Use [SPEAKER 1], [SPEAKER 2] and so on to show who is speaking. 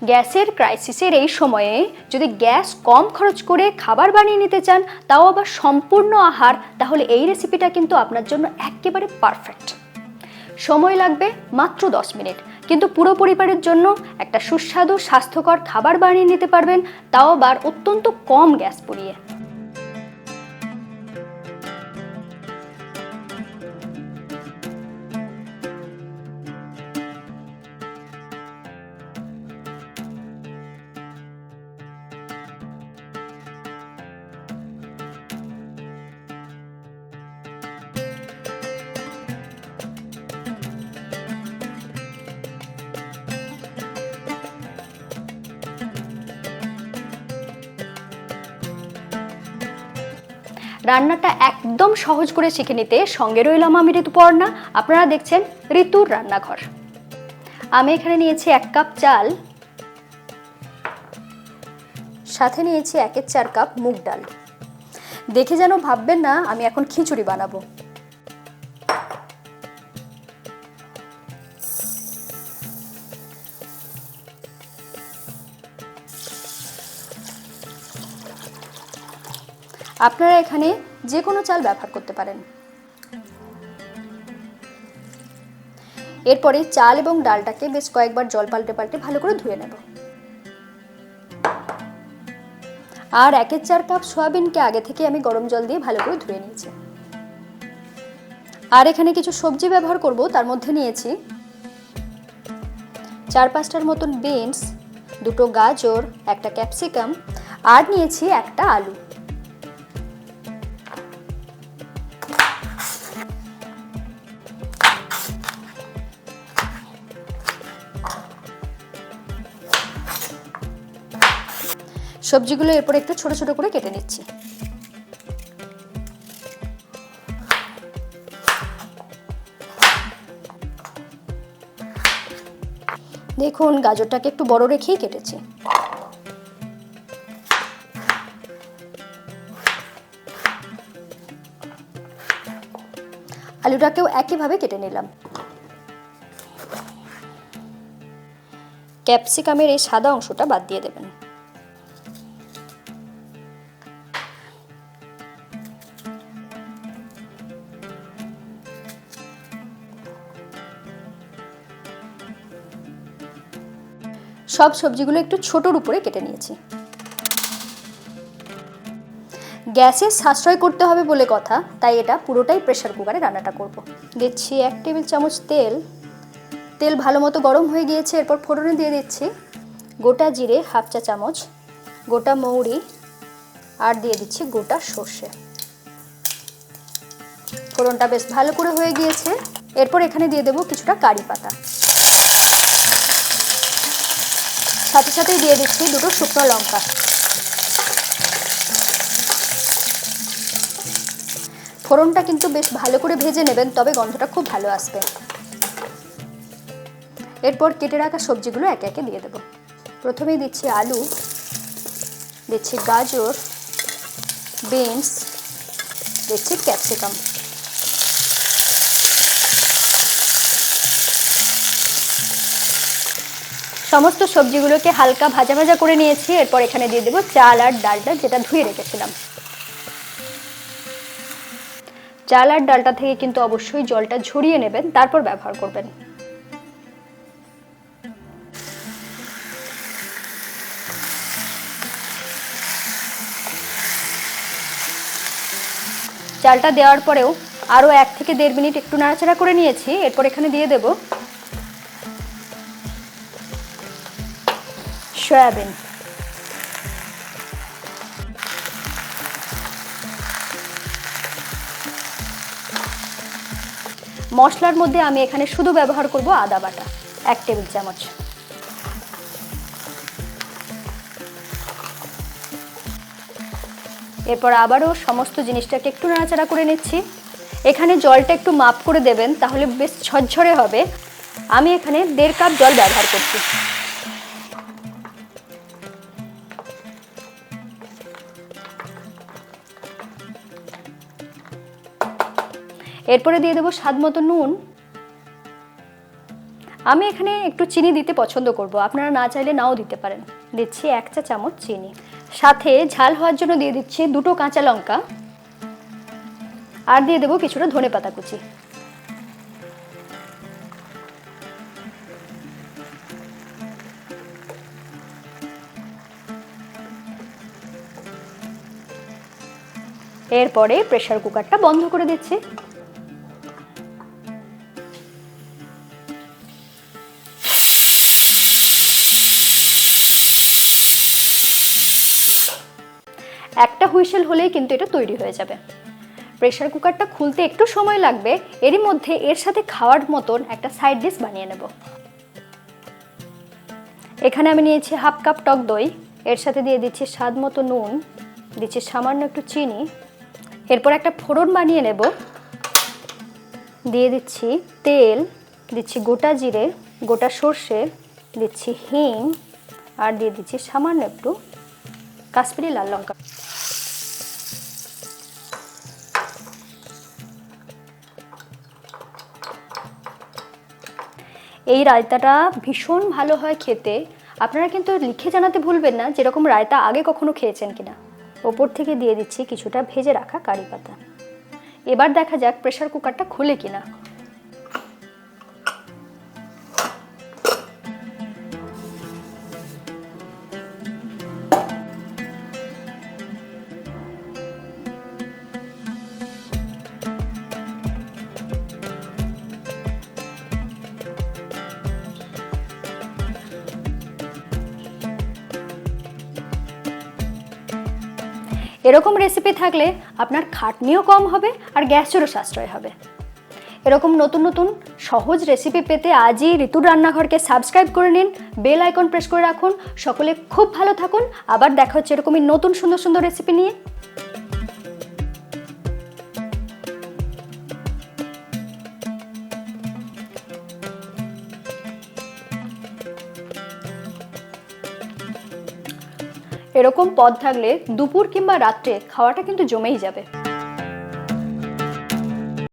[SPEAKER 1] গ্যাসের ক্রাইসিসের এই সময়ে যদি গ্যাস কম খরচ করে খাবার বানিয়ে নিতে চান, তাও আবার সম্পূর্ণ আহার, তাহলে এই রেসিপিটা কিন্তু আপনার জন্য একেবারে পারফেক্ট। সময় লাগবে মাত্র 10 মিনিট, কিন্তু পুরো পরিবারের জন্য একটা সুস্বাদু স্বাস্থ্যকর খাবার বানিয়ে নিতে পারবেন, তাও আবার অত্যন্ত কম গ্যাস পুড়িয়ে। রান্নাটা একদম সহজ করে শিখে নিতে সঙ্গে রইলাম আমি ঋতুপর্ণা। আপনারা দেখছেন ঋতুর রান্নাঘর। আমি এখানে নিয়েছি 1 কাপ চাল, সাথে নিয়েছি 1/4 কাপ মুগ ডাল। দেখে যেন ভাববেন না আমি এখন খিচুড়ি বানাবো। আপনারা এখানে যে কোনো চাল ব্যবহার করতে পারেন। এরপরে চাল এবং ডালটাকে বেশ কয়েকবার জল পাল্টে পাল্টে ভালো করে ধুয়ে নেব। আর 1/4 কাপ সয়াবিনকে আগে থেকে আমি গরম জল দিয়ে ভালো করে ধুয়ে নিয়েছি। আর এখানে কিছু সবজি ব্যবহার করব, তার মধ্যে নিয়েছি 4-5টার মতন বিনস, 2টো গাজর, 1টা ক্যাপসিকাম, আর নিয়েছি 1টা আলু। সবজিগুলো এরপর একটু ছোট ছোট করে কেটে নিচ্ছি। দেখুন গাজরটাকে একটু বড় রেখেই কেটেছি। আলুটাকেও একইভাবে কেটে নিলাম। ক্যাপসিকামের এই সাদা অংশটা বাদ দিয়ে দেবেন। সব সবজিগুলো একটু ছোটর উপরে কেটে নিয়েছি। গ্যাসের সাশ্রয় করতে হবে বলে কথা, তাই এটা পুরোটাই প্রেসার কুকারে রান্নাটা করব। দিচ্ছি 1 টেবিল চামচ তেল। তেল ভালো মতো গরম হয়ে গিয়েছে। এরপর ফোড়নে দিয়ে দিচ্ছি গোটা জিরে 1/2 চা চামচ, গোটা মৌরি, আর দিয়ে দিচ্ছি গোটা সর্ষে। ফোড়নটা বেশ ভালো করে হয়ে গিয়েছে। এরপর এখানে দিয়ে দেবো কিছুটা কারি পাতা, সাথে সাথেই দিয়ে দিচ্ছি 2টো শুকনো লঙ্কা। ফোড়নটা কিন্তু বেশ ভালো করে ভেজে নেবেন, তবে গন্ধটা খুব ভালো আসবে। এরপর কেটে রাখা সবজিগুলো একে একে দিয়ে দেব। প্রথমেই দিচ্ছি আলু, দিচ্ছি গাজর, বিনস, দিচ্ছি ক্যাপসিকাম। সমস্ত সবজিগুলোকে হালকা ভাজা ভাজা করে নিয়েছি। এরপর এখানে দিয়ে দেবো চাল আর ডালটা, যেটা ধুয়ে রেখেছিলাম। চাল আর ডালটা থেকে কিন্তু অবশ্যই জলটা ঝরিয়ে নেবেন, তারপর ব্যবহার করবেন। চালটা দেওয়ার পরেও আরও 1 থেকে 1.5 মিনিট একটু নাড়াচাড়া করে নিয়েছি। এরপর এখানে দিয়ে দেব সয়াবিন। মশলার মধ্যে আমি এখানে শুধু ব্যবহার করব আদা বাটা 1 টেবিল চামচ। এরপর আবারও সমস্ত জিনিসটাকে একটু নাড়াচাড়া করে নিচ্ছি। এখানে জলটা একটু মাপ করে দেবেন, তাহলে বেশ ঝরঝরে হবে। আমি এখানে 1.5 কাপ জল ব্যবহার করছি। এরপরে দিয়ে দেবো স্বাদ মতো নুন আমি এখানে একটু চিনি দিতে পছন্দ করব, আপনারা না চাইলে নাও দিতে পারেন। দিচ্ছি 1 চা চামচ চিনি, সাথে ঝাল হওয়ার জন্য দিয়ে দিচ্ছি 2টো কাঁচা লঙ্কা, আর দিয়ে দেবো কিছুটা ধনেপাতা কুচি। এরপরে প্রেসার কুকারটা বন্ধ করে দিচ্ছি। একটা হুইসেল হলেই কিন্তু এটা তৈরি হয়ে যাবে। প্রেসার কুকারটা খুলতে একটু সময় লাগবে, এরই মধ্যে এর সাথে খাওয়ার মতন একটা সাইড ডিশ বানিয়ে নেব। এখানে আমি নিয়েছি 1/2 কাপ টক দই, এর সাথে দিয়ে দিচ্ছি স্বাদ মতো নুন, দিচ্ছি সামান্য একটু চিনি। এরপর একটা ফোড়ন বানিয়ে নেব, দিয়ে দিচ্ছি তেল, দিচ্ছি গোটা জিরে, গোটা সর্ষে, দিচ্ছি হিং, আর দিয়ে দিচ্ছি সামান্য একটু কাশ্মীরি লাল লঙ্কা। এই রায়তাটা ভীষণ ভালো হয় খেতে। আপনারা কিন্তু লিখে জানাতে ভুলবেন না যেরকম রায়তা আগে কখনো খেয়েছেন কিনা। ওপর থেকে দিয়ে দিচ্ছি কিছুটা ভেজে রাখা কারি পাতা। এবার দেখা যাক প্রেসার কুকারটা খুলে কিনা। এরকম রেসিপি থাকলে আপনার খাটনিও কম হবে আর গ্যাসেরও সাশ্রয় হবে। এরকম নতুন নতুন সহজ রেসিপি পেতে আজই ঋতুর রান্নাঘরকে সাবস্ক্রাইব করে নিন, বেল আইকন প্রেস করে রাখুন। সকলে খুব ভালো থাকুন, আবার দেখা হচ্ছে এরকমই নতুন সুন্দর সুন্দর রেসিপি নিয়ে। এরকম পদ থাকলে দুপুর কিংবা রাত্রে খাওয়াটা কিন্তু জমেই যাবে।